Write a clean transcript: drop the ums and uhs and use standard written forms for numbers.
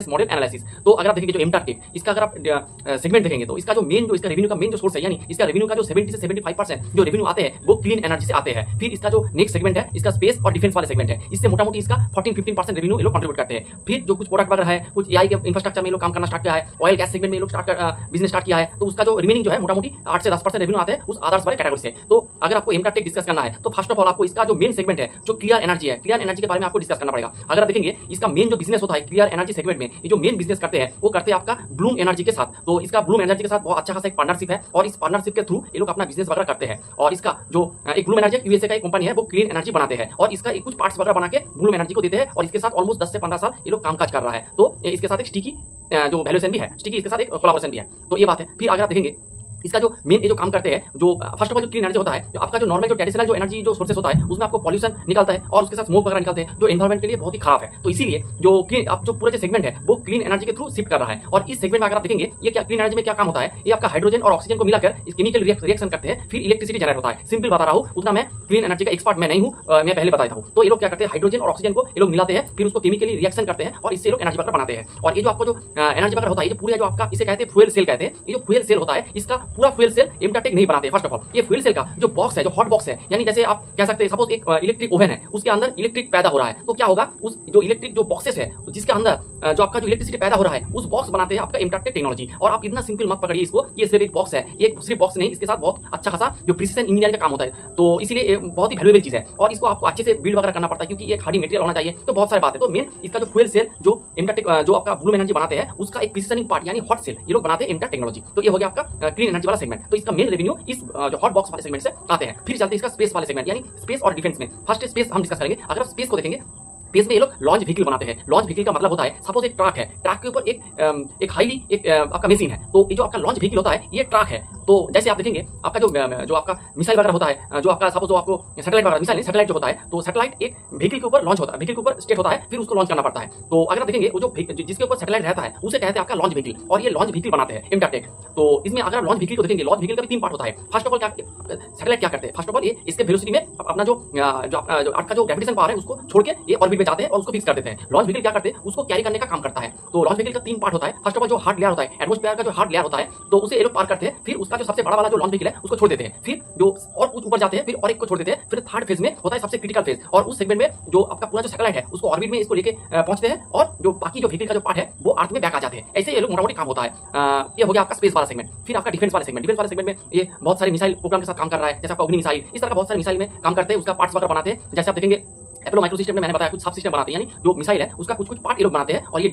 Business model analysis. तो अगर आप देखेंगे जो एमटार टेक, इसका अगर आप सेगमेंट देखेंगे तो इसका जो मेन जो इसका रेवेन्यू का मेन जो सोर्स है, यानी इसका रेवेन्यू का जो 70 से 75% जो रेवेन्यू आते हैं वो क्लीन एनर्जी से आते हैं। फिर इसका जो नेक्स्ट सेगमेंट है इसका स्पेस और डिफेंस वाले सेगमेंट है, इससे मोटा मोटी इसका 14-15% रेवेन्यू ये लोग कंट्रीब्यूट करते हैं। फिर जो कुछ प्रोडक्ट वगैरह है, कुछ एआई के इंफ्रास्ट्रक्चर में ये लोग काम करना स्टार्ट किया है, ऑयल गैस सेगमेंट में ये लोग बिजनेस स्टार्ट किया है, तो उसका जो रिमेनिंग जो है मोटा मोटी 8 से 10% रेवेन्यू आते हैं उस अदर्स वाले कैटेगरी से। तो अगर आपको एमटार टेक डिस्कस करना है तो फर्स्ट ऑफ ऑल आपको इसका जो मेन सेगमेंट है जो क्लियर एनर्जी है, क्लियर एनर्जी के बारे में आपको डिस्कस करना पड़ेगा। अगर आप देखेंगे इसका मेन जो बिजनेस होता है क्लियर एनर्जी सेगमेंट में, ये जो मेन बिजनेस करते हैं वो करते हैं आपका ब्लूम एनर्जी के साथ। तो इसका ब्लूम एनर्जी के साथ बहुत अच्छा खासा एक पार्टनरशिप है और इस पार्टनरशिप के थ्रू ये लोग अपना बिजनेस वगैरह करते हैं। और इसका जो एक ब्लूम एनर्जी यूएसए का एक कंपनी है वो क्लीन एनर्जी बनाते हैं और इसका कुछ पार्ट्स वगैरह बना के ब्लूम एनर्जी को देते हैं और इसके साथ ऑलमोस्ट 10 से 15 साल ये लोग कामकाज कर रहा है। तो इसके साथ एक स्टिकी जो वैल्यूएशन भी है, स्टिकी इसके साथ एक कोलैबोरेशन भी है। तो ये बात है। फिर अगर आप देखेंगे इसका जो मेन ये जो काम करते हैं, जो फर्स्ट ऑफ ऑल जो क्लीन एनर्जी होता है, जो आपका जो नॉर्मल जो ट्रेडिशनल जो एनर्जी जो सोर्सेस होता है उसमें आपको पॉल्यूशन निकलता है और उसके साथ स्मोक वगैरह निकलते हैं जो एनवायरमेंट के लिए बहुत ही खराब है। तो इसीलिए जो आप जो पूरा जो सेगमेंट है वो क्लीन एनर्जी के थ्रू शिफ्ट कर रहा है। और इस सेगमेंट में अगर आप देखेंगे ये क्या क्लीन एनर्जी में क्या काम होता है, ये आपका हाइड्रोजन और ऑक्सीजन को मिलाकर इस केमिकल रिएक्शन करते हैं, फिर इलेक्ट्रिसिटी जनरेट होता है। सिंपल बता रहा हूँ, उतना मैं क्लीन एनर्जी का एक्सपर्ट मैं नहीं हूँ, मैं पहले बताया हूँ। तो ये लोग क्या करते हैं, हाइड्रोजन और ऑक्सीजन को ये लोग मिलाते हैं, फिर उसको केमिकली रिएक्शन करते हैं और इससे लोग एनर्जी वगैरह बनाते हैं। और ये जो आपको जो एनर्जी वगैरह होता है, ये पूरा जो आपका इसे कहते हैं फ्यूल सेल कहते हैं, ये जो फ्यूल सेल होता है इसका पूरा फ्यूल सेल एमटार टेक नहीं बनाते। फर्स्ट ऑफ ऑल ये फ्यूल सेल का जो बॉक्स है, जो हॉट बॉक्स है, यानी जैसे आप कह सकते हैं सपोज एक इलेक्ट्रिक ओवन है, उसके अंदर इलेक्ट्रिक पैदा हो रहा है, तो क्या होगा, उस जो इलेक्ट्रिक जो बॉक्सेस है जिसके अंदर जो आपका जो इलेक्ट्रिसिटी पैदा हो रहा है उस बॉक्स बनाते हैं आपका एमटार टेक टेक्नोलॉजी। और आप इतना सिंपल मत पकड़िए इसको, ये सिर्फ एक बॉक्स है, ये सिर्फ बॉक्स नहीं, इसके साथ बहुत अच्छा खासा जो प्रिसिजन इंजीनियरिंग का काम होता है। तो इसीलिए बहुत ही वैल्यूएबल चीज है और इसको आपको अच्छे से बिल्ड वगैरह करना पड़ता है क्योंकि एक हार्डी मटेरियल होना चाहिए। तो बहुत सारी बात है। तो मेन इसका जो फ्यूल सेल जो एमटार टेक जो आपका ब्लूम एनर्जी बनाते हैं उसका एक प्रिसिजनिंग पार्ट यानी हॉट सेल ये लोग बनाते हैं एमटार टेक्नोलॉजी। तो ये हो गया आपका क्लीन एनर्जी वाला सेगमेंट। तो इसका मेन रेवेन्यू इस जो हॉट बॉक्स वाले सेगमेंट से आते हैं। फिर चलते हैं इसका स्पेस वाले सेगमेंट यानी स्पेस और डिफेंस में। फर्स्ट स्पेस हम डिस्कस करेंगे। अगर आप स्पेस को देखेंगे, स्पेस में ये लोग लॉन्च व्हीकल बनाते हैं। लॉन्च व्हीकल का मतलब होता है सपोज एक ट्रक है, ट्रक के ऊपर एक हाईली एक आपका मशीन है, तो ये जो आपका लॉन्च व्हीकल होता है ये ट्रक है। तो जैसे आप देखेंगे आपका जो आपका मिसाइल वगैरह होता है, जो आपका सपोज जो आपको सैटेलाइट वगैरह, मिसाइल नहीं सैटेलाइट जो होता है, तो सैटेलाइट एक व्हीकल के ऊपर लॉन्च होता है, व्हीकल के ऊपर स्टेट होता है, फिर उसको लॉन्च करना पड़ता है। तो अगर आप देखेंगे वो जो जिसके ऊपर सैटेलाइट रहता है उसे कहते हैं आपका लॉन्च व्हीकल और ये लॉन्च व्हीकल बनाते हैं एमटार टेक। तो इसमें अगर आप लॉन्च व्हीकल को देखेंगे, लॉन्च व्हीकल का भी 3 पार्ट होता है। फर्स्ट ऑफ ऑल क्या सैटेलाइट क्या करते हैं, फर्स्ट ऑफ ऑल ये इसके वेलोसिटी में अपना जो आपका जो ग्रेविटेशन पावर है उसको छोड़ के ये ऑर्बिट में जाते हैं और उसको फिक्स कर देते हैं। लॉन्च व्हीकल क्या करते हैं, उसको कैरी करने का काम करता है। तो लॉन्च व्हीकल का 3 पार्ट होता है। फर्स्ट ऑफ ऑल जो हार्ड लेयर होता है, एटमॉस्फेयर का जो हार्ड लेयर होता है, तो उसे ये लोग पार करते हैं, फिर उसका जो सबसे बड़ा वाला जो लॉन्च व्हीकल है उसको छोड़ देते हैं, फिर जो और कुछ ऊपर जाते हैं, फिर और एक को छोड़ देते हैं, फिर थर्ड फेज में होता है सबसे क्रिटिकल फेज और उस सेगमेंट में जो आपका पूरा जो सैटेलाइट है उसको ऑर्बिट में इसको लेके पहुंचते हैं और जो बाकी जो व्हीकल का जो पार्ट है वो अर्थ में बैक आ जाते हैं। ऐसे ये लोग मोटा-मोटी काम होता है। ये हो गया आपका स्पेस वाला सेगमेंट। फिर आपका डिफेंस वाला सेगमेंट। डिफेंस वाले सेगमेंट में ये बहुत सारी मिसाइल प्रोग्राम के साथ काम कर रहा है, जैसे आपका अग्नि मिसाइल, इस तरह का बहुत सारी मिसाइल में काम करते हैं, उसका पार्ट्स वगैरह बनाते हैं। जैसे आप देखेंगे एपोलो माइक्रो सिस्टम में मैंने बताया कुछ सब सिस्टम बनाते हैं, यानी जो मिसाइल है उसका कुछ कुछ पार्ट ये लोग बनाते हैं और ये